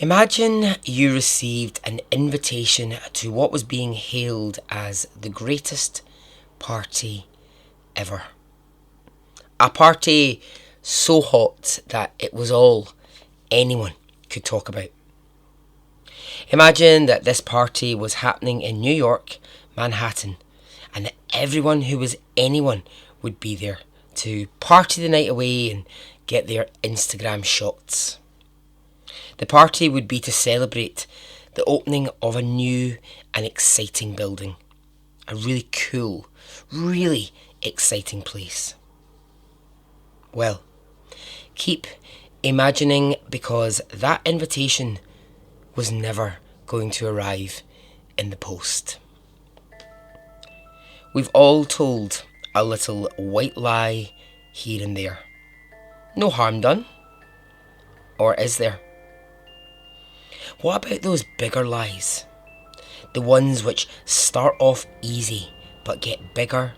Imagine you received an invitation to what was being hailed as the greatest party ever. A party so hot that it was all anyone could talk about. Imagine that this party was happening in New York, Manhattan, and that everyone who was anyone would be there to party the night away and get their Instagram shots. The party would be to celebrate the opening of a new and exciting building. A really cool, really exciting place. Well, keep imagining, because that invitation was never going to arrive in the post. We've all told a little white lie here and there. No harm done. Or is there? What about those bigger lies? The ones which start off easy but get bigger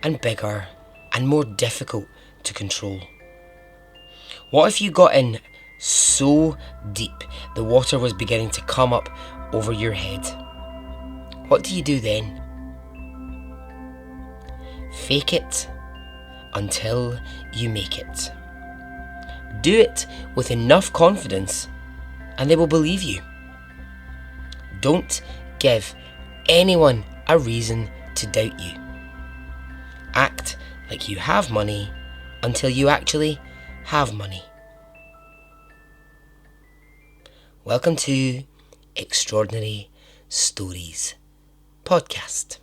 and bigger and more difficult to control. What if you got in so deep the water was beginning to come up over your head? What do you do then? Fake it until you make it. Do it with enough confidence and they will believe you. Don't give anyone a reason to doubt you. Act like you have money until you actually have money. Welcome to Extraordinary Stories Podcast.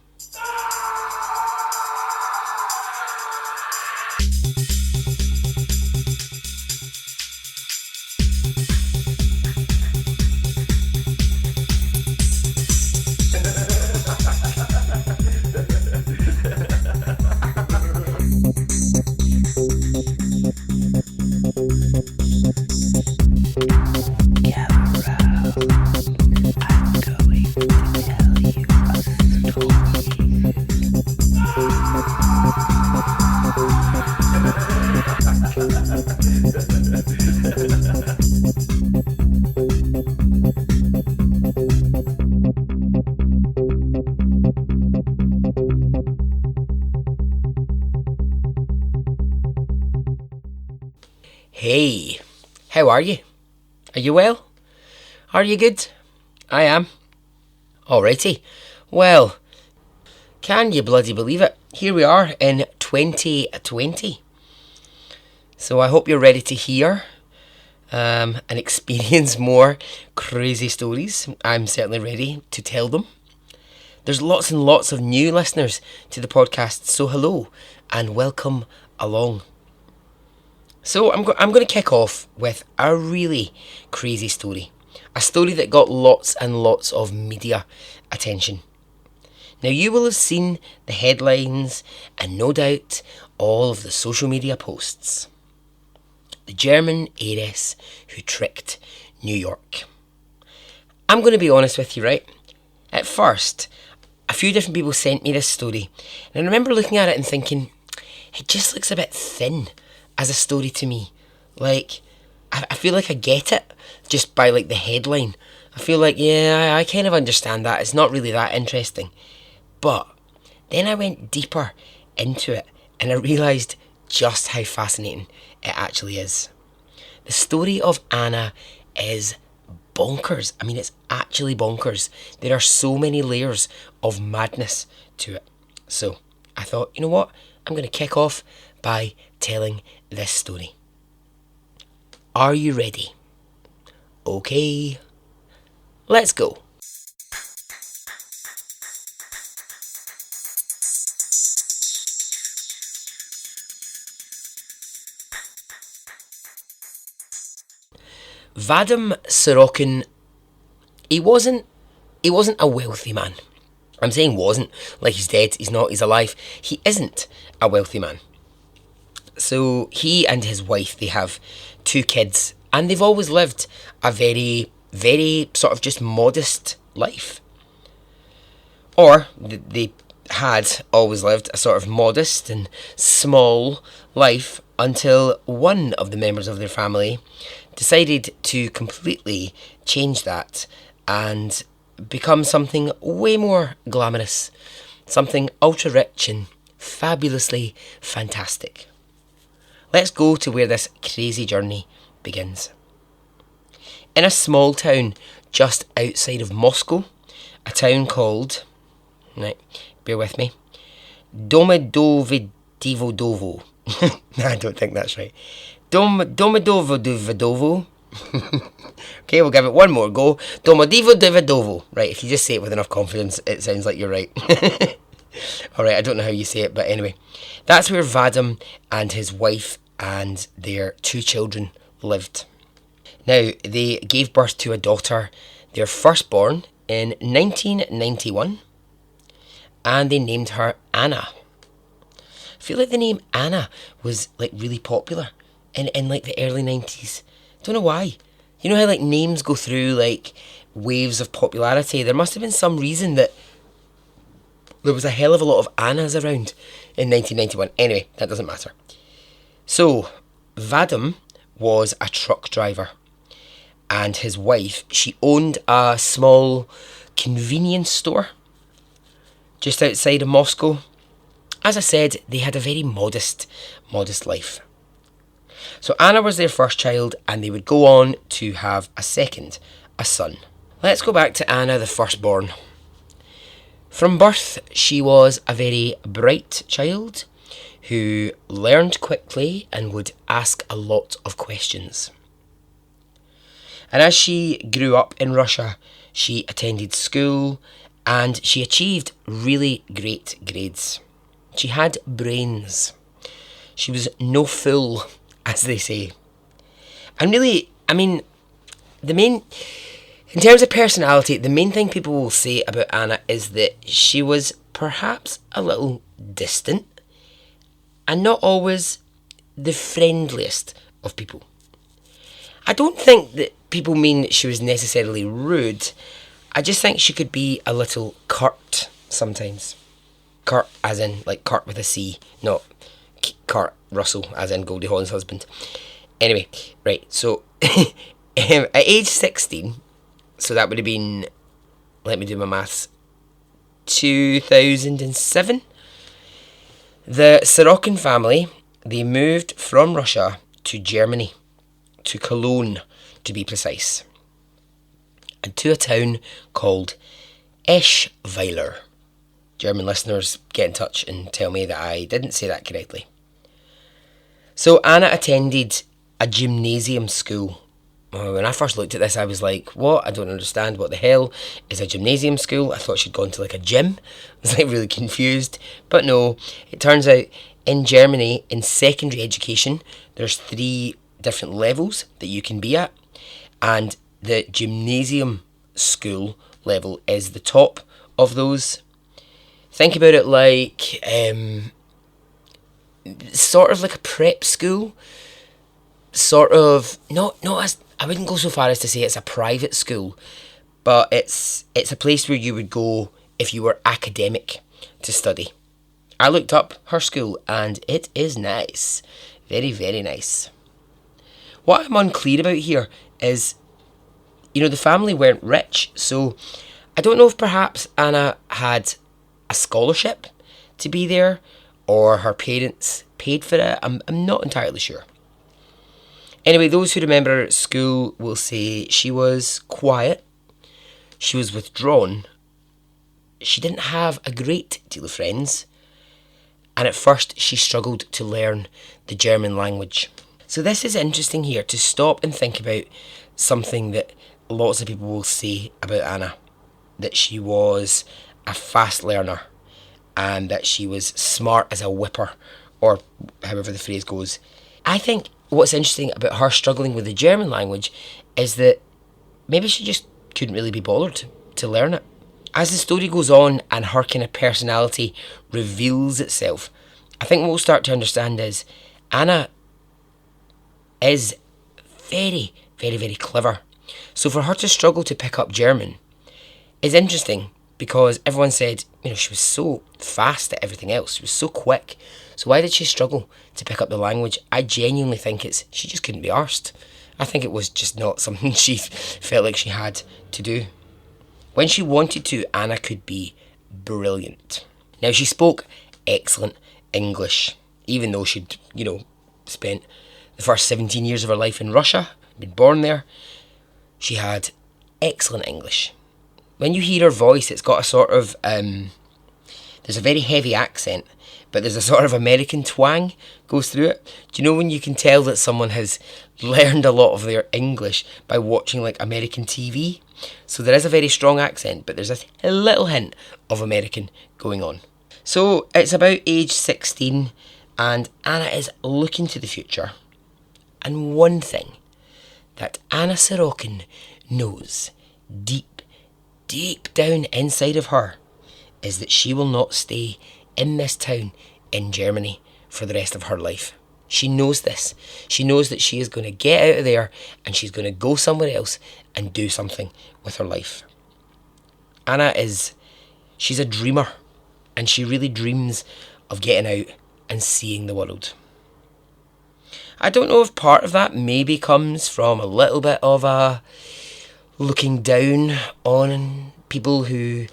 Hey, how are you? Are you well? Are you good? I am. Alrighty. Well, can you bloody believe it? Here we are in 2020. So I hope you're ready to hear and experience more crazy stories. I'm certainly ready to tell them. There's lots and lots of new listeners to the podcast, so hello and welcome along. So I'm going to kick off with a really crazy story. A story that got lots and lots of media attention. Now you will have seen the headlines and no doubt all of the social media posts. The German heiress who tricked New York. I'm going to be honest with you, right? At first, a few different people sent me this story. And I remember looking at it and thinking, it just looks a bit thin as a story to me. Like, I feel like I get it just by like the headline. I feel like, yeah, I kind of understand that. It's not really that interesting. But then I went deeper into it and I realised just how fascinating it actually is. The story of Anna is bonkers. I mean, it's actually bonkers. There are so many layers of madness to it. So I thought, you know what? I'm going to kick off by telling this story. Are you ready? Okay, let's go. Vadim Sorokin, he wasn't a wealthy man. I'm saying wasn't, like he's dead, he's not, he's alive. He isn't a wealthy man. So he and his wife, they have 2 kids, and they've always lived a very, very sort of just modest life. Or they had always lived a sort of modest and small life until one of the members of their family decided to completely change that and become something way more glamorous, something ultra rich and fabulously fantastic. Let's go to where this crazy journey begins. In a small town just outside of Moscow, a town called, right, bear with me, Domodedovo. I don't think that's right. Domodedovo. Okay, we'll give it one more go. Domodedovo. Right, if you just say it with enough confidence, it sounds like you're right. Alright, I don't know how you say it, but anyway. That's where Vadim and his wife and their 2 children lived. Now, they gave birth to a daughter, their firstborn, in 1991, and they named her Anna. I feel like the name Anna was like really popular in like the early 90s. Don't know why. You know how like names go through like waves of popularity? There must have been some reason that there was a hell of a lot of Annas around in 1991. Anyway, that doesn't matter. So, Vadim was a truck driver, and his wife, she owned a small convenience store just outside of Moscow. As I said, they had a very modest life. So Anna was their first child, and they would go on to have a second, a son. Let's go back to Anna, the firstborn. From birth, she was a very bright child who learned quickly and would ask a lot of questions. And as she grew up in Russia, she attended school and she achieved really great grades. She had brains. She was no fool, as they say. And really, I mean, in terms of personality, the main thing people will say about Anna is that she was perhaps a little distant and not always the friendliest of people. I don't think that people mean that she was necessarily rude. I just think she could be a little curt sometimes. Curt as in like Kurt with a C, not Kurt Russell as in Goldie Hawn's husband. Anyway, right, so at age 16, so that would have been, let me do my maths, 2007, the Sorokin family, they moved from Russia to Germany, to Cologne to be precise, and to a town called Eschweiler. German listeners, get in touch and tell me that I didn't say that correctly. So Anna attended a gymnasium school. When I first looked at this, I was like, what? I don't understand. What the hell is a gymnasium school? I thought she'd gone to like a gym. I was like really confused. But no, it turns out in Germany, in secondary education, there's 3 different levels that you can be at. And the gymnasium school level is the top of those. Think about it like sort of like a prep school. Sort of, not as, I wouldn't go so far as to say it's a private school, but it's a place where you would go if you were academic to study. I looked up her school and it is nice. Very, very nice. What I'm unclear about here is, you know, the family weren't rich, so I don't know if perhaps Anna had a scholarship to be there or her parents paid for it. I'm not entirely sure. Anyway, those who remember her at school will say she was quiet, she was withdrawn, she didn't have a great deal of friends, and at first she struggled to learn the German language. So this is interesting here, to stop and think about something that lots of people will say about Anna, that she was a fast learner and that she was smart as a whipper, or however the phrase goes. I think what's interesting about her struggling with the German language is that maybe she just couldn't really be bothered to learn it. As the story goes on and her kind of personality reveals itself, I think what we'll start to understand is Anna is very, very, very clever. So for her to struggle to pick up German is interesting, because everyone said, you know, she was so fast at everything else. She was so quick. So why did she struggle to pick up the language? I genuinely think it's she just couldn't be arsed. I think it was just not something she felt like she had to do. When she wanted to, Anna could be brilliant. Now, she spoke excellent English, even though she'd, spent the first 17 years of her life in Russia, been born there. She had excellent English. When you hear her voice, it's got a sort of, there's a very heavy accent, but there's a sort of American twang goes through it. Do you know when you can tell that someone has learned a lot of their English by watching like American TV? So there is a very strong accent, but there's a little hint of American going on. So it's about age 16, and Anna is looking to the future. And one thing that Anna Sorokin knows deep, deep down inside of her is that she will not stay in this town in Germany for the rest of her life. She knows this. She knows that she is going to get out of there and she's going to go somewhere else and do something with her life. Anna she's a dreamer, and she really dreams of getting out and seeing the world. I don't know if part of that maybe comes from a little bit of a looking down on people who,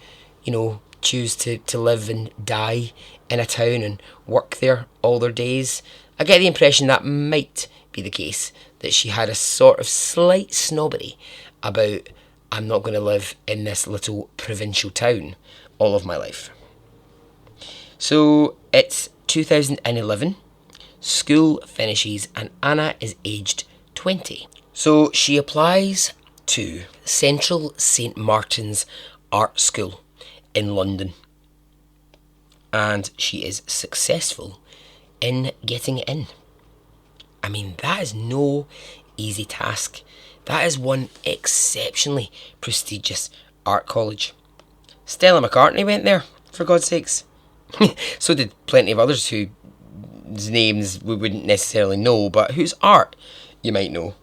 choose to live and die in a town and work there all their days. I get the impression that might be the case, that she had a sort of slight snobbery about, I'm not going to live in this little provincial town all of my life. So it's 2011, school finishes, and Anna is aged 20. So she applies to Central St Martin's Art School in London, and she is successful in getting in. I mean, that is no easy task. That is one exceptionally prestigious art college. Stella McCartney went there, for God's sakes. So did plenty of others whose names we wouldn't necessarily know, but whose art you might know.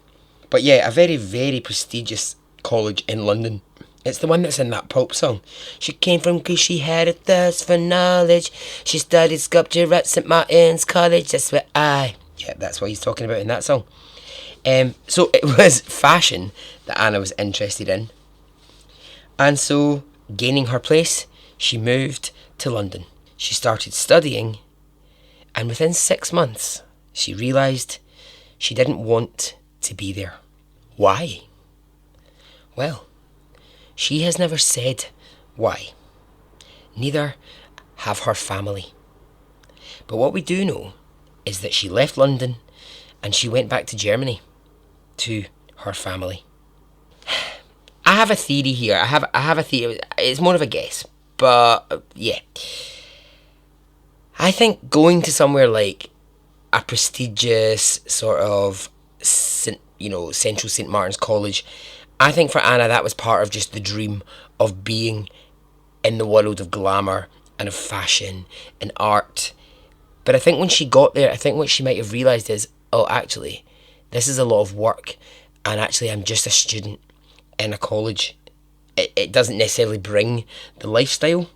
But yeah, a very, very prestigious college in London. It's the one that's in that Pulp song. She came from Greece, she had a thirst for knowledge. She studied sculpture at St Martin's College. That's what Yeah, that's what he's talking about in that song. So it was fashion that Anna was interested in. And so, gaining her place, she moved to London. She started studying, and within 6 months, she realised she didn't want to be there. Why? Well, she has never said why. Neither have her family. But what we do know is that she left London and she went back to Germany to her family. I have a theory here. I have a theory. It's more of a guess, but yeah. I think going to somewhere like a prestigious sort of Central St Martin's College, I think for Anna that was part of just the dream of being in the world of glamour and of fashion and art. But I think when she got there, I think what she might have realised is, oh, actually, this is a lot of work, and actually I'm just a student in a college. It doesn't necessarily bring the lifestyle.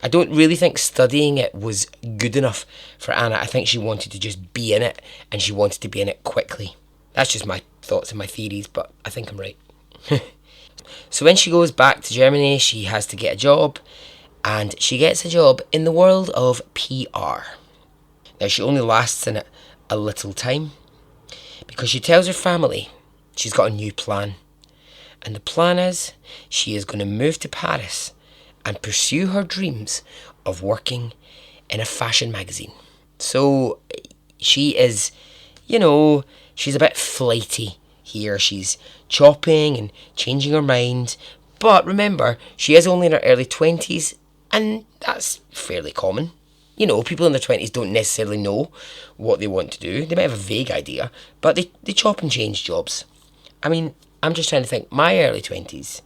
I don't really think studying it was good enough for Anna. I think she wanted to just be in it, and she wanted to be in it quickly. That's just my thoughts and my theories, but I think I'm right. So when she goes back to Germany, she has to get a job, and she gets a job in the world of PR. Now, she only lasts in it a little time, because she tells her family she's got a new plan. And the plan is she is going to move to Paris and pursue her dreams of working in a fashion magazine. So she is, she's a bit flighty here. She's chopping and changing her mind. But remember, she is only in her early 20s, and that's fairly common. People in their 20s don't necessarily know what they want to do. They might have a vague idea, but they chop and change jobs. I mean, I'm just trying to think. My early 20s,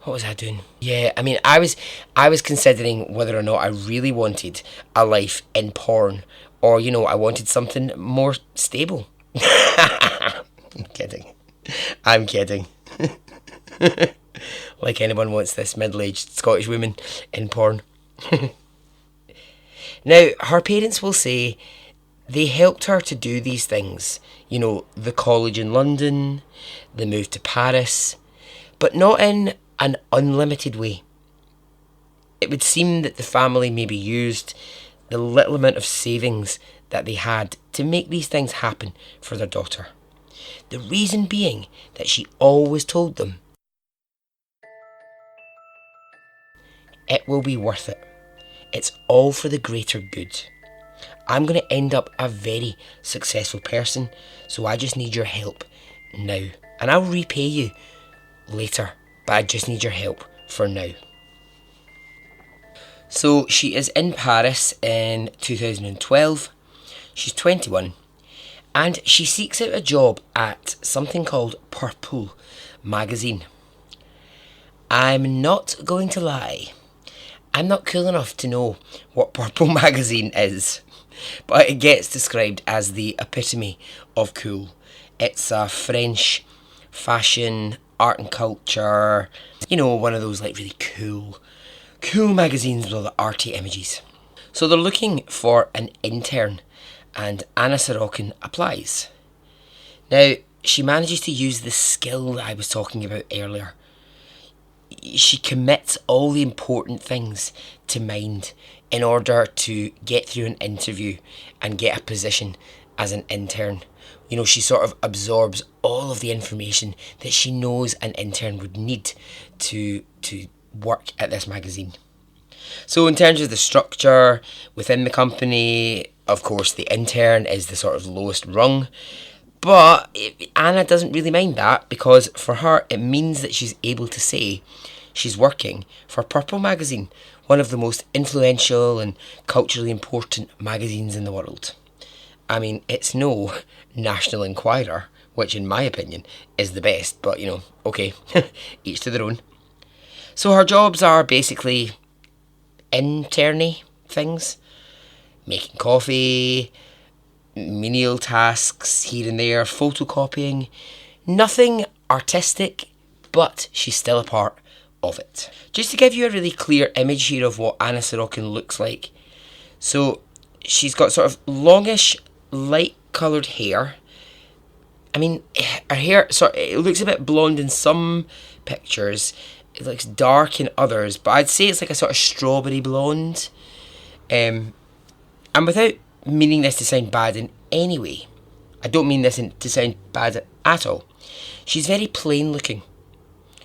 what was I doing? Yeah, I mean, I was considering whether or not I really wanted a life in porn, or, I wanted something more stable. I'm kidding. Like anyone wants this middle-aged Scottish woman in porn. Now, her parents will say they helped her to do these things. You know, the college in London, the move to Paris, but not in an unlimited way. It would seem that the family maybe used the little amount of savings that they had to make these things happen for their daughter. The reason being that she always told them, it will be worth it. It's all for the greater good. I'm going to end up a very successful person, so I just need your help now. And I'll repay you later, but I just need your help for now. So she is in Paris in 2012. She's 21. And she seeks out a job at something called Purple magazine. I'm not going to lie. I'm not cool enough to know what Purple magazine is, but it gets described as the epitome of cool. It's a French fashion, art and culture, you know, one of those like really cool magazines with all the arty images. So they're looking for an intern, and Anna Sorokin applies. Now, she manages to use the skill that I was talking about earlier. She commits all the important things to mind in order to get through an interview and get a position as an intern. You know, she sort of absorbs all of the information that she knows an intern would need to work at this magazine. So in terms of the structure within the company, of course the intern is the sort of lowest rung. But Anna doesn't really mind that, because for her it means that she's able to say she's working for Purple magazine, one of the most influential and culturally important magazines in the world. I mean, it's no National Enquirer, which in my opinion is the best, but you know, okay, each to their own. So her jobs are basically interny things, making coffee, menial tasks here and there, photocopying, nothing artistic, but she's still a part of it. Just to give you a really clear image here of what Anna Sorokin looks like. So she's got sort of longish, light coloured hair. I mean, her hair it looks a bit blonde in some pictures. It looks dark in others, but I'd say it's like a sort of strawberry blonde. And without meaning this to sound bad in any way, I don't mean this to sound bad at all, she's very plain looking.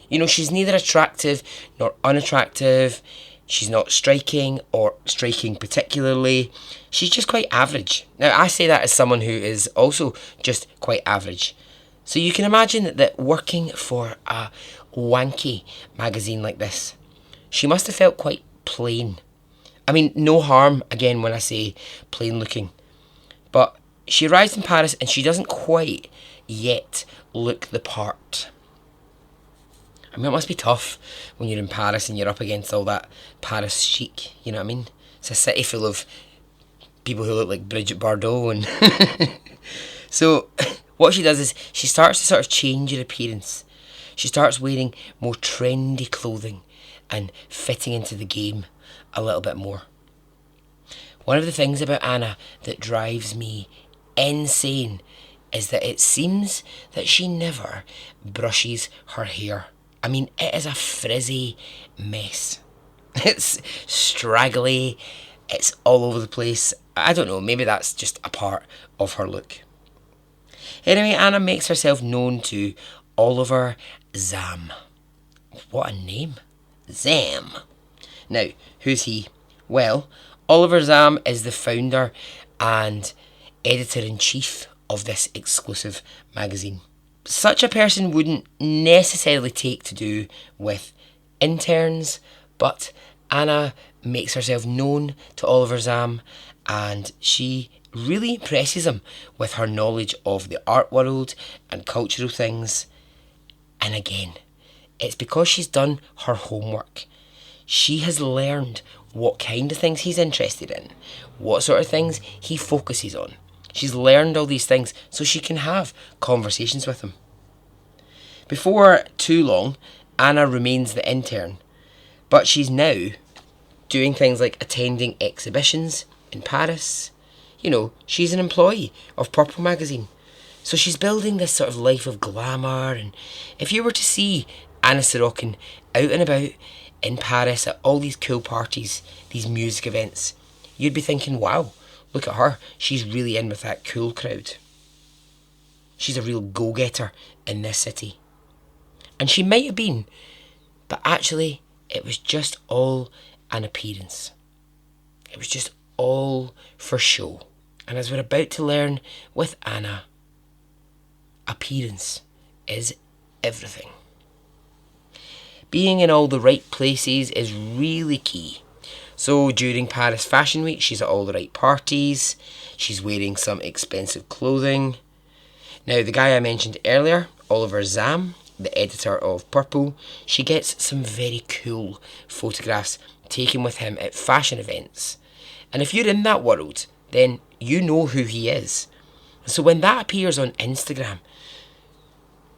You know, she's neither attractive nor unattractive. She's not striking or striking particularly. She's just quite average. Now, I say that as someone who is also just quite average. So you can imagine that working for a wanky magazine like this, she must have felt quite plain. I mean, no harm, again, when I say plain looking. But she arrives in Paris and she doesn't quite yet look the part. I mean, it must be tough when you're in Paris and you're up against all that Paris chic, you know what I mean? It's a city full of people who look like Brigitte Bardot. And so what she does is she starts to sort of change her appearance. She starts wearing more trendy clothing and fitting into the game a little bit more. One of the things about Anna that drives me insane is that it seems that she never brushes her hair. I mean, it is a frizzy mess. It's straggly, it's all over the place. I don't know, maybe that's just a part of her look. Anyway, Anna makes herself known to Oliver Zahm. What a name. Zam. Now, who's he? Well, Oliver Zahm is the founder and editor-in-chief of this exclusive magazine. Such a person wouldn't necessarily take to do with interns, but Anna makes herself known to Oliver Zahm, and she really impresses him with her knowledge of the art world and cultural things. And again, it's because she's done her homework. She has learned what kind of things he's interested in, what sort of things he focuses on. She's learned all these things so she can have conversations with him. Before too long, Anna remains the intern, but she's now doing things like attending exhibitions in Paris, she's an employee of Purple magazine. So she's building this sort of life of glamour, and if you were to see Anna Sorokin out and about in Paris at all these cool parties, these music events, you'd be thinking, wow, look at her, she's really in with that cool crowd. She's a real go-getter in this city. And she might have been, but actually it was just all an appearance. It was just all for show. And as we're about to learn with Anna, appearance is everything. Being in all the right places is really key. So during Paris Fashion Week, she's at all the right parties. She's wearing some expensive clothing. Now, the guy I mentioned earlier, Oliver Zahm, the editor of Purple, she gets some very cool photographs taken with him at fashion events. And if you're in that world, then you know who he is. So when that appears on Instagram,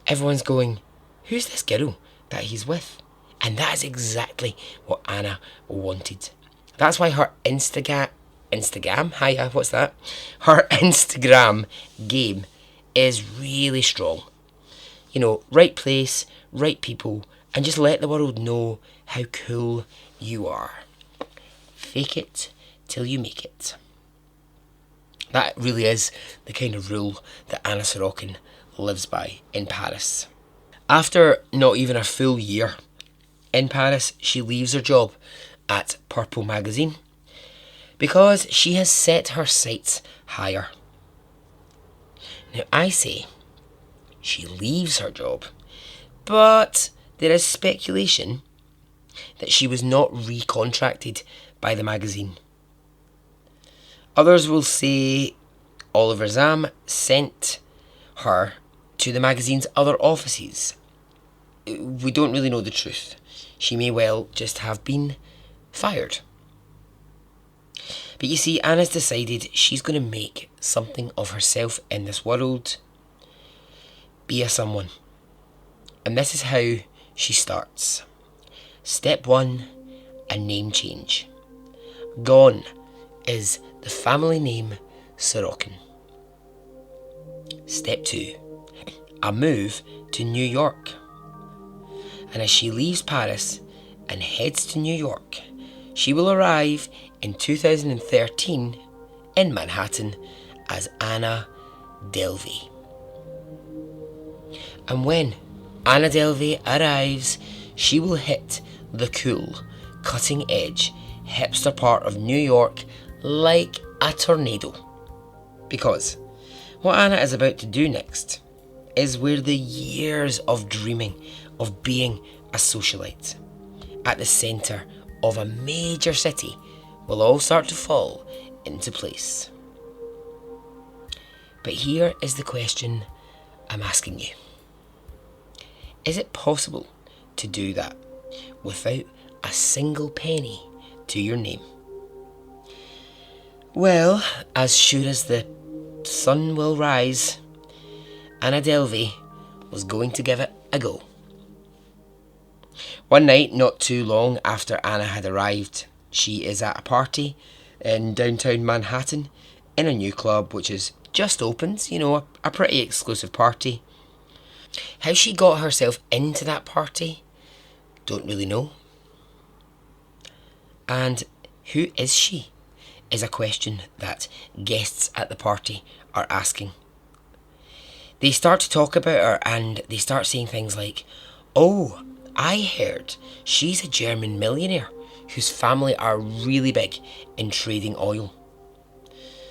everyone's going, who's this girl that he's with? And that is exactly what Anna wanted. That's why her Instagram game is really strong. Right place, right people, and just let the world know how cool you are. Fake it till you make it. That really is the kind of rule that Anna Sorokin lives by in Paris. After not even a full year in Paris, she leaves her job at Purple magazine because she has set her sights higher. Now, I say she leaves her job, but there is speculation that she was not recontracted by the magazine. Others will say Oliver Zahm sent her to the magazine's other offices. We don't really know the truth. She may well just have been fired. But you see, Anna's decided she's going to make something of herself in this world. Be a someone. And this is how she starts. Step 1, a name change. Gone is the family name Sorokin. Step 2, a move to New York. And as she leaves Paris and heads to New York, she will arrive in 2013 in Manhattan as Anna Delvey. And when Anna Delvey arrives, she will hit the cool, cutting edge, hipster part of New York like a tornado. Because what Anna is about to do next is where the years of dreaming of being a socialite at the centre of a major city will all start to fall into place. But here is the question I'm asking you. Is it possible to do that without a single penny to your name? Well, as sure as the sun will rise, Anna Delvey was going to give it a go. One night, not too long after Anna had arrived, she is at a party in downtown Manhattan in a new club which has just opened, a pretty exclusive party. How she got herself into that party, don't really know. And who is she, is a question that guests at the party are asking. They start to talk about her and they start saying things like, oh, I heard she's a German millionaire whose family are really big in trading oil.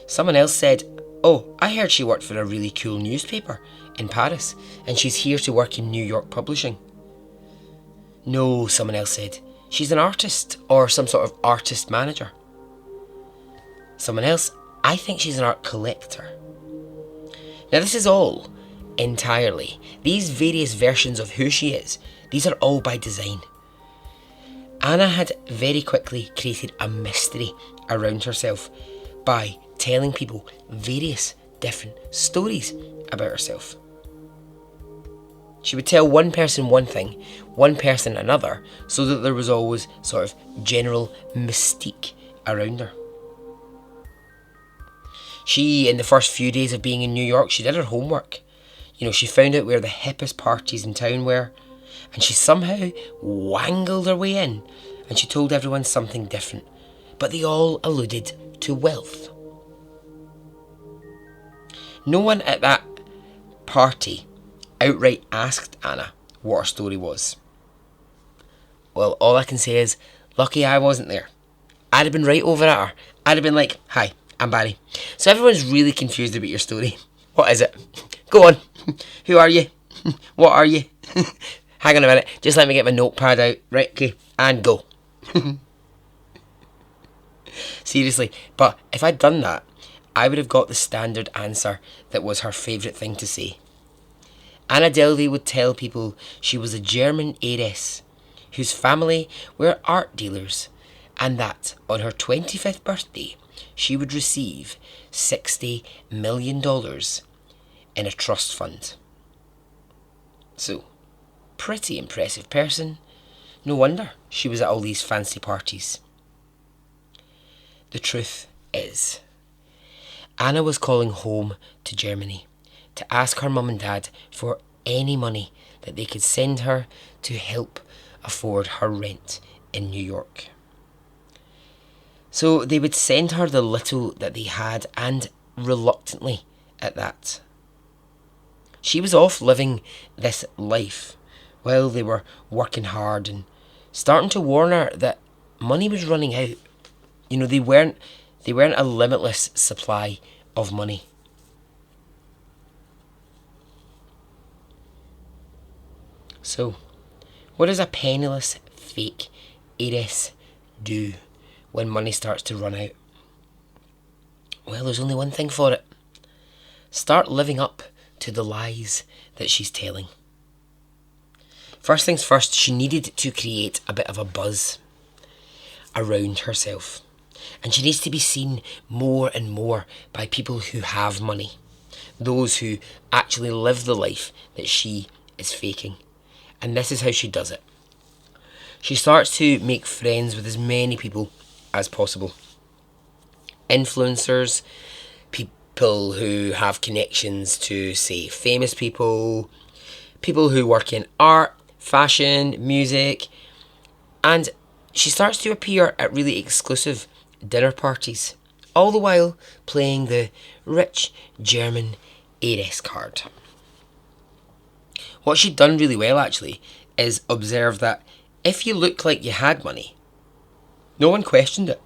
Someone else said, oh, I heard she worked for a really cool newspaper in Paris and she's here to work in New York publishing. No, someone else said, she's an artist or some sort of artist manager. Someone else, I think she's an art collector. Now this is all entirely, these various versions of who she is, these are all by design. Anna had very quickly created a mystery around herself by telling people various different stories about herself. She would tell one person one thing, one person another, so that there was always sort of general mystique around her. She, in the first few days of being in New York, she did her homework. She found out where the hippest parties in town were, and she somehow wangled her way in, and she told everyone something different, but they all alluded to wealth. No one at that party outright asked Anna what her story was. Well, all I can say is, lucky I wasn't there. I'd have been right over at her. I'd have been like, "Hi, I'm Barry. So everyone's really confused about your story. What is it? Go on. Who are you? What are you? Hang on a minute. Just let me get my notepad out. Right, okay. And go." Seriously. But if I'd done that, I would have got the standard answer that was her favourite thing to say. Anna Delvey would tell people she was a German heiress whose family were art dealers, and that on her 25th birthday she would receive $60 million in a trust fund. So, pretty impressive person. No wonder she was at all these fancy parties. The truth is, Anna was calling home to Germany to ask her mum and dad for any money that they could send her to help afford her rent in New York. So they would send her the little that they had, and reluctantly at that. She was off living this life while they were working hard and starting to warn her that money was running out. They weren't a limitless supply of money. So, what does a penniless fake heiress do when money starts to run out? Well, there's only one thing for it. Start living up to the lies that she's telling. First things first, she needed to create a bit of a buzz around herself. And she needs to be seen more and more by people who have money. Those who actually live the life that she is faking. And this is how she does it. She starts to make friends with as many people as possible. Influencers, people who have connections to, say, famous people, people who work in art, fashion, music, and she starts to appear at really exclusive dinner parties, all the while playing the rich German heiress card. What she'd done really well, actually, is observe that if you looked like you had money, no one questioned it.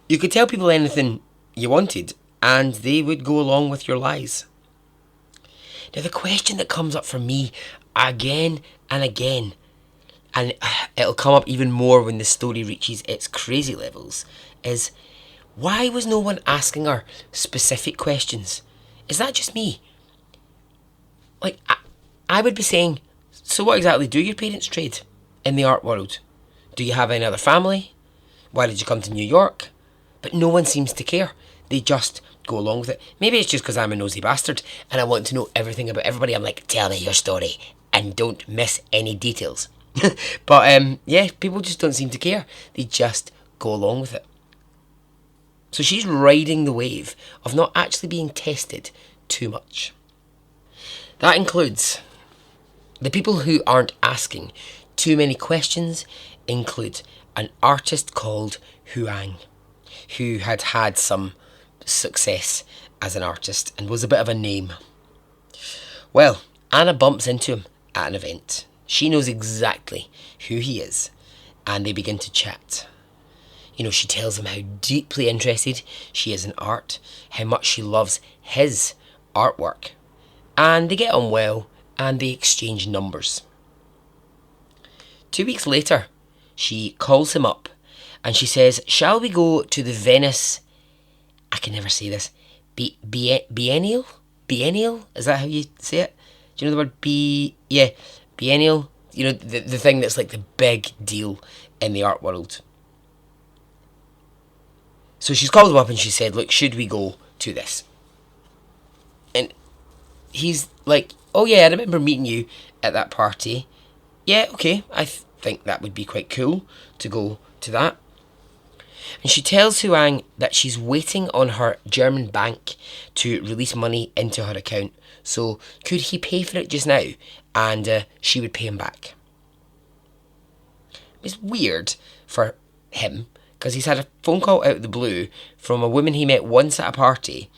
You could tell people anything you wanted, and they would go along with your lies. Now, the question that comes up for me again and again, and it'll come up even more when the story reaches its crazy levels, is why was no one asking her specific questions? Is that just me? Like, I would be saying, so what exactly do your parents trade in the art world? Do you have any other family? Why did you come to New York? But no one seems to care. They just go along with it. Maybe it's just because I'm a nosy bastard and I want to know everything about everybody. I'm like, tell me your story and don't miss any details. But yeah, people just don't seem to care. They just go along with it. So she's riding the wave of not actually being tested too much. That includes the people who aren't asking too many questions. Include an artist called Huang, who had had some success as an artist and was a bit of a name. Well, Anna bumps into him at an event. She knows exactly who he is, and they begin to chat. She tells him how deeply interested she is in art, how much she loves his artwork, and they get on well, and they exchange numbers. 2 weeks later, she calls him up, and she says, shall we go to the Venice, I can never say this, Biennial? Biennial? Is that how you say it? Do you know the word Biennial? The thing that's like the big deal in the art world. So she's called him up and she said, look, should we go to this? And he's like, oh yeah, I remember meeting you at that party. Yeah, okay, I think that would be quite cool to go to that. And she tells Huang that she's waiting on her German bank to release money into her account. So could he pay for it just now? And she would pay him back. It's weird for him because he's had a phone call out of the blue from a woman he met once at a party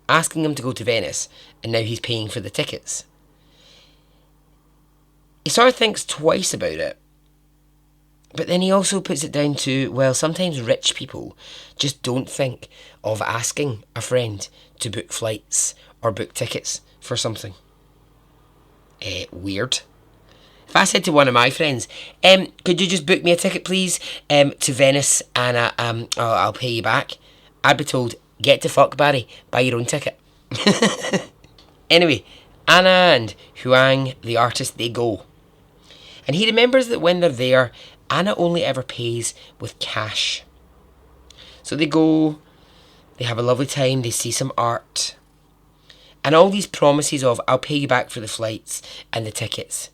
asking him to go to Venice, and now he's paying for the tickets. He sort of thinks twice about it, but then he also puts it down to, well, sometimes rich people just don't think of asking a friend to book flights or book tickets for something. Weird. If I said to one of my friends, could you just book me a ticket please to Venice and I'll pay you back, I'd be told, get to fuck Barry, buy your own ticket. Anyway, Anna and Huang, the artist, they go. And he remembers that when they're there, Anna only ever pays with cash. So they go, they have a lovely time, they see some art. And all these promises of, I'll pay you back for the flights and the tickets,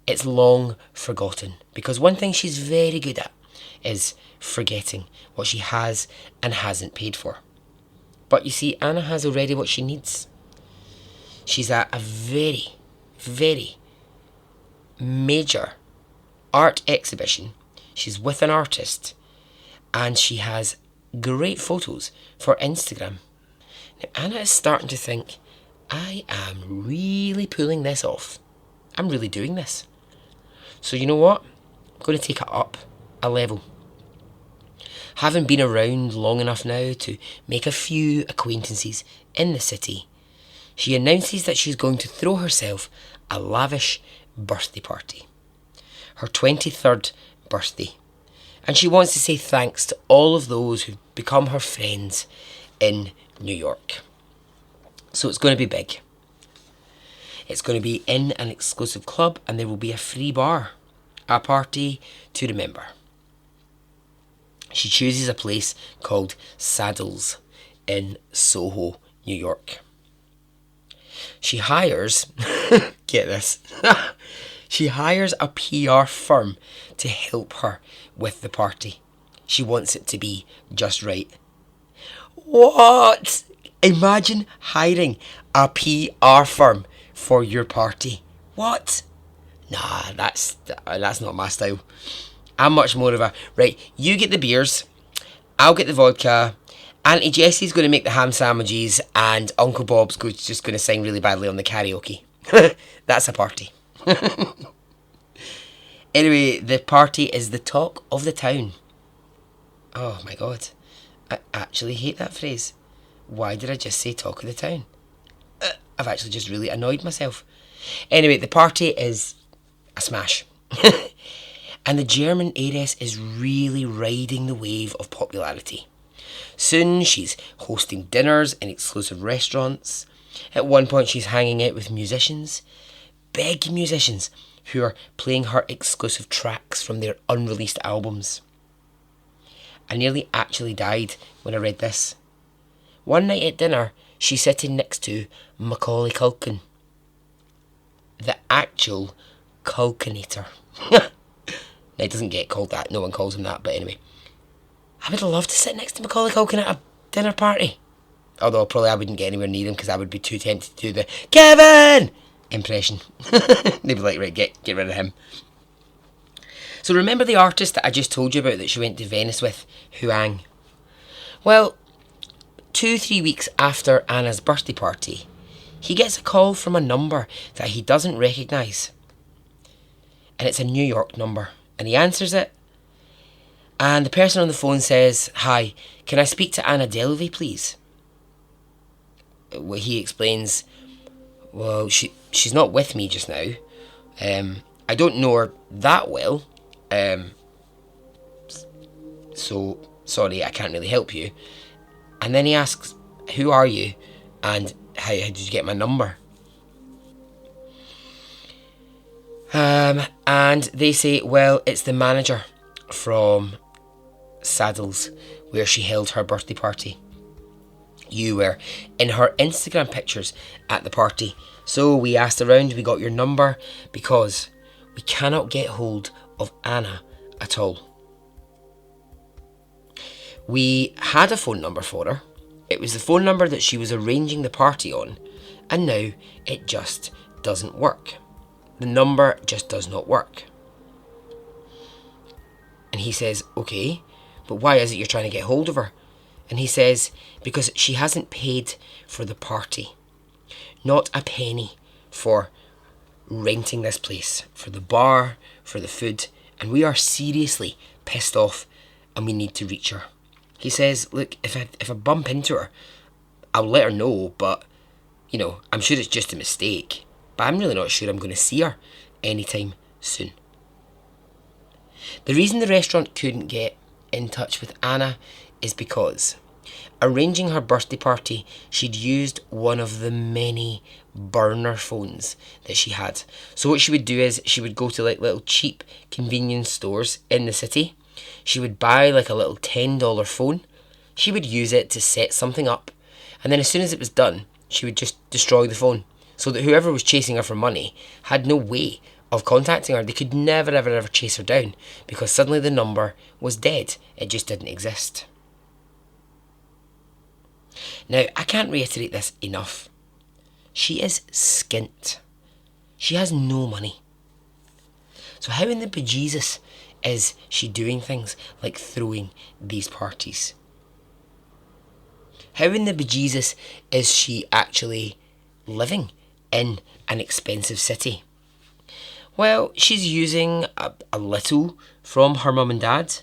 it's long forgotten. Because one thing she's very good at is forgetting what she has and hasn't paid for. But you see, Anna has already what she needs. She's at a very, very major art exhibition. She's with an artist and she has great photos for Instagram. Now, Anna is starting to think, I am really pulling this off. I'm really doing this. So you know what? I'm going to take it up a level. Having been around long enough now to make a few acquaintances in the city, she announces that she's going to throw herself a lavish birthday party. Her 23rd birthday. And she wants to say thanks to all of those who've become her friends in New York. So it's going to be big. It's going to be in an exclusive club and there will be a free bar. A party to remember. She chooses a place called Saddles in Soho, New York. She hires, get this, she hires a PR firm to help her with the party. She wants it to be just right. What? Imagine hiring a PR firm for your party. What? Nah, that's not my style. I'm much more of a, right, you get the beers, I'll get the vodka, Auntie Jessie's going to make the ham sandwiches, and Uncle Bob's just going to sing really badly on the karaoke. That's a party. Anyway, the party is the talk of the town. Oh my god, I actually hate that phrase. Why did I just say talk of the town? I've actually just really annoyed myself. Anyway, the party is a smash. And the German heiress is really riding the wave of popularity. Soon she's hosting dinners in exclusive restaurants. At one point she's hanging out with musicians, big musicians, who are playing her exclusive tracks from their unreleased albums. I nearly actually died when I read this. One night at dinner, she's sitting next to Macaulay Culkin. The actual Culkinator. It doesn't get called that, no one calls him that, but anyway. I would love to sit next to Macaulay Culkin at a dinner party. Although probably I wouldn't get anywhere near him because I would be too tempted to do the Kevin impression. They'd be like, right, get rid of him. So remember the artist that I just told you about that she went to Venice with, Huang? Well, 2-3 weeks after Anna's birthday party, he gets a call from a number that he doesn't recognise. And it's a New York number. And he answers it. And the person on the phone says, "Hi, can I speak to Anna Delvey, please?" Well, he explains, well, she's not with me just now. I don't know her that well. So, sorry, I can't really help you. And then he asks, "Who are you? And how did you get my number?" And they say, well, it's the manager from Saddles, where she held her birthday party. You were in her Instagram pictures at the party. So we asked around, we got your number, because we cannot get hold of Anna at all. We had a phone number for her. It was the phone number that she was arranging the party on, and now it just doesn't work. The number just does not work. And he says, okay, but why is it you're trying to get hold of her? And he says, because she hasn't paid for the party. Not a penny for renting this place, for the bar, for the food, and we are seriously pissed off and we need to reach her. He says, look, if I bump into her, I'll let her know, but, I'm sure it's just a mistake. But I'm really not sure I'm going to see her anytime soon. The reason the restaurant couldn't get in touch with Anna is because arranging her birthday party, she'd used one of the many burner phones that she had. So what she would do is she would go to little cheap convenience stores in the city. She would buy a little $10 phone. She would use it to set something up. And then as soon as it was done, she would just destroy the phone. So that whoever was chasing her for money had no way of contacting her. They could never, ever, ever chase her down because suddenly the number was dead. It just didn't exist. Now, I can't reiterate this enough. She is skint. She has no money. So how in the bejesus is she doing things like throwing these parties? How in the bejesus is she actually living in an expensive city? Well, she's using a little from her mum and dad,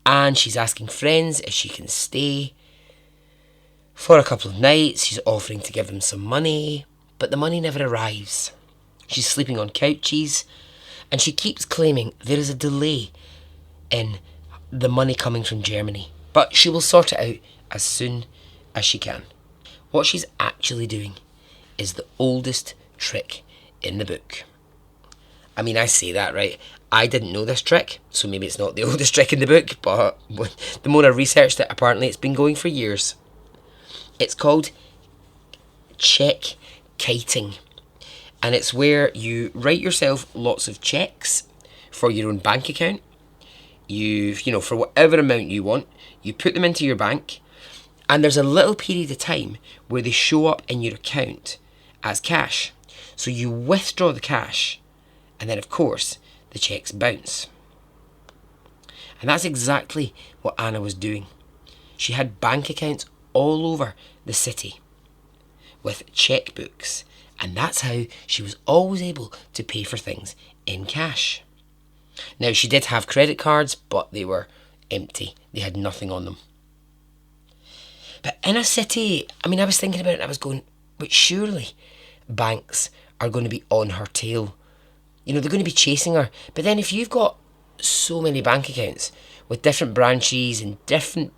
and she's asking friends if she can stay for a couple of nights. She's offering to give them some money, but the money never arrives. She's sleeping on couches, and she keeps claiming there is a delay in the money coming from Germany, but she will sort it out as soon as she can. What she's actually doing is the oldest trick in the book. I mean, I say that, right? I didn't know this trick, so maybe it's not the oldest trick in the book, but the more I researched it, apparently it's been going for years. It's called check kiting, and it's where you write yourself lots of checks for your own bank account. For whatever amount you want, you put them into your bank, and there's a little period of time where they show up in your account as cash. So you withdraw the cash, and then of course the checks bounce. And that's exactly what Anna was doing. She had bank accounts all over the city with checkbooks, and that's how she was always able to pay for things in cash. Now, she did have credit cards, but they were empty. They had nothing on them. But in a city, I was thinking about it and I was going, but surely banks are going to be on her tail. They're going to be chasing her. But then if you've got so many bank accounts with different branches and different,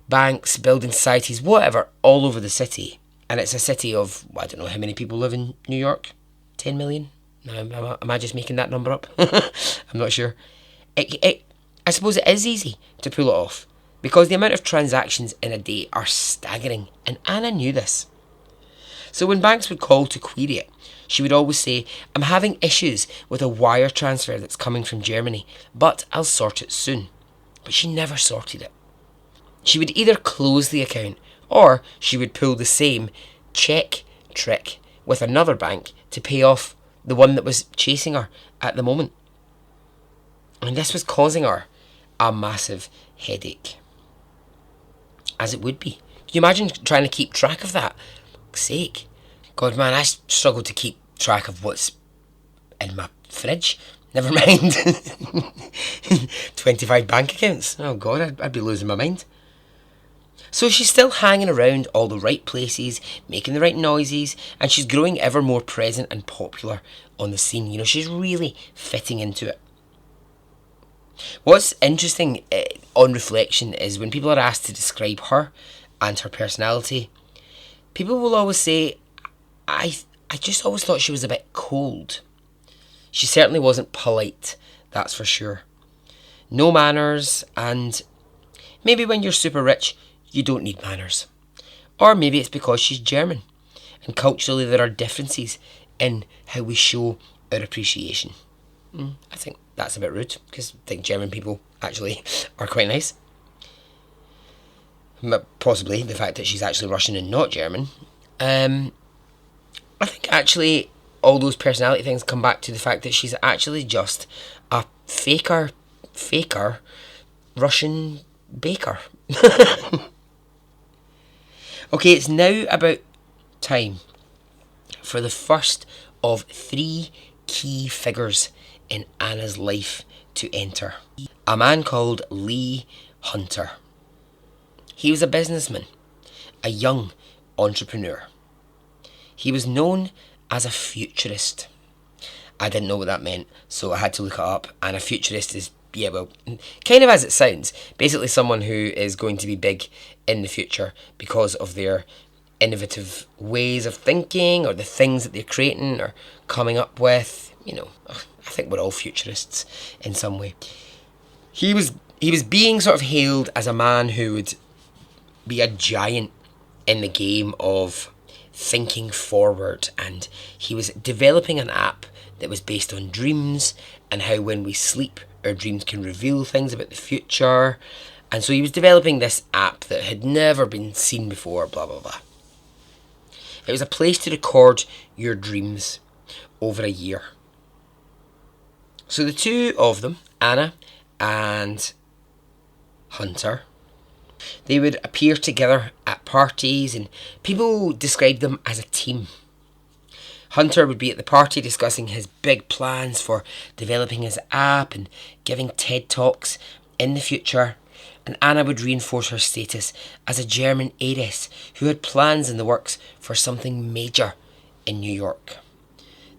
banks, building societies, whatever, all over the city, and it's a city of, I don't know how many people live in New York, 10 million? No, am I just making that number up? I'm not sure. I suppose it is easy to pull it off because the amount of transactions in a day are staggering, and Anna knew this. So when banks would call to query it, she would always say, I'm having issues with a wire transfer that's coming from Germany, but I'll sort it soon. But she never sorted it. She would either close the account or she would pull the same check trick with another bank to pay off the one that was chasing her at the moment. And this was causing her a massive headache. As it would be. Can you imagine trying to keep track of that? Sake. God, man, I struggle to keep track of what's in my fridge. Never mind 25 bank accounts. Oh God, I'd be losing my mind. So she's still hanging around all the right places, making the right noises, and she's growing ever more present and popular on the scene. She's really fitting into it. What's interesting on reflection is when people are asked to describe her and her personality, people will always say, I just always thought she was a bit cold. She certainly wasn't polite, that's for sure. No manners, and maybe when you're super rich, you don't need manners. Or maybe it's because she's German, and culturally there are differences in how we show our appreciation. I think that's a bit rude, because I think German people actually are quite nice. possibly the fact that she's actually Russian and not German. I think actually all those personality things come back to the fact that she's actually just a faker Russian baker. Okay, it's now about time for the first of 3 key figures in Anna's life to enter. A man called Lee Hunter. He was a businessman, a young entrepreneur. He was known as a futurist. I didn't know what that meant, so I had to look it up. And a futurist is, yeah, well, kind of as it sounds. Basically someone who is going to be big in the future because of their innovative ways of thinking or the things that they're creating or coming up with. You know, I think we're all futurists in some way. He was being sort of hailed as a man who would be a giant in the game of thinking forward, and he was developing an app that was based on dreams and how when we sleep our dreams can reveal things about the future. And so he was developing this app that had never been seen before, blah blah blah. It was a place to record your dreams over a year. So the two of them, Anna and Hunter, they would appear together at parties and people described them as a team. Hunter would be at the party discussing his big plans for developing his app and giving TED Talks in the future. And Anna would reinforce her status as a German heiress who had plans in the works for something major in New York.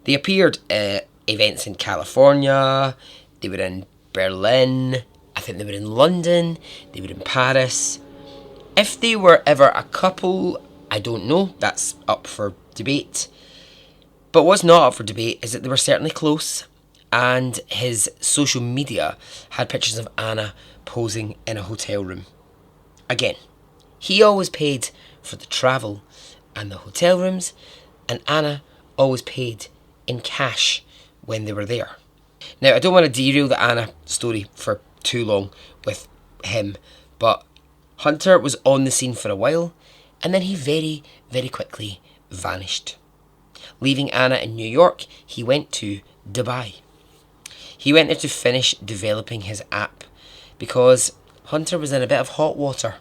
They appeared at events in California, they were in Berlin, I think they were in London, they were in Paris. If they were ever a couple, I don't know, that's up for debate. But what's not up for debate is that they were certainly close, and his social media had pictures of Anna posing in a hotel room. Again, he always paid for the travel and the hotel rooms, and Anna always paid in cash when they were there. Now, I don't want to derail the Anna story for too long with him, but Hunter was on the scene for a while, and then he very, very quickly vanished. Leaving Anna in New York, he went to Dubai. He went there to finish developing his app because Hunter was in a bit of hot water.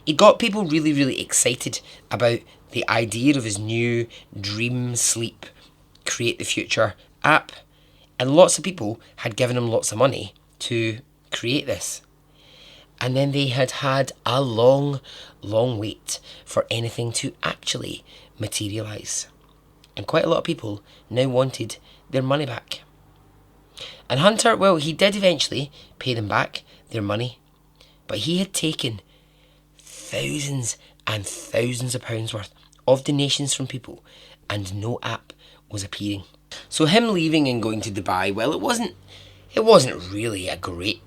He got people really, really excited about the idea of his new dream sleep, create the future app, and lots of people had given him lots of money to create this. And then they had had a long, long wait for anything to actually materialise. And quite a lot of people now wanted their money back. And Hunter, well, he did eventually pay them back their money, but he had taken thousands and thousands of pounds worth of donations from people, and no app was appearing. So him leaving and going to Dubai, well, it wasn't really a great,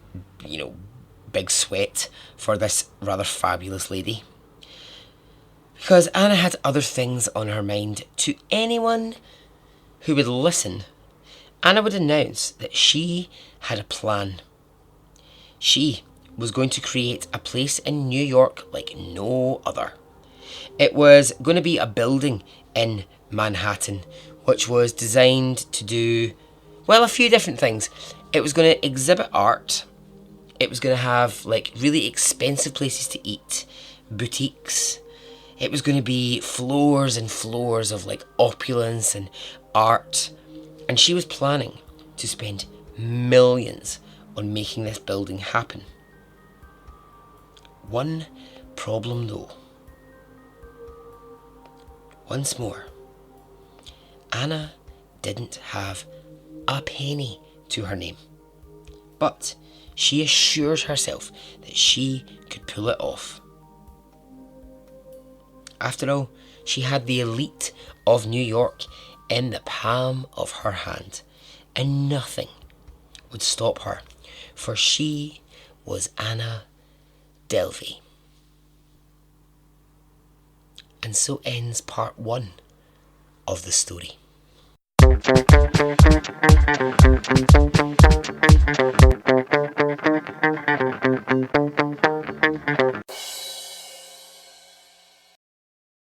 big sweat for this rather fabulous lady. Because Anna had other things on her mind. To anyone who would listen, Anna would announce that she had a plan. She was going to create a place in New York like no other. It was going to be a building in Manhattan, which was designed to do, well, a few different things. It was going to exhibit art. It was going to have really expensive places to eat, boutiques. It was going to be floors and floors of opulence and art. And she was planning to spend millions on making this building happen. One problem though. Once more, Anna didn't have a penny to her name. But she assured herself that she could pull it off. After all, she had the elite of New York in the palm of her hand, and nothing would stop her, for she was Anna Delvey. And so ends part 1 of the story.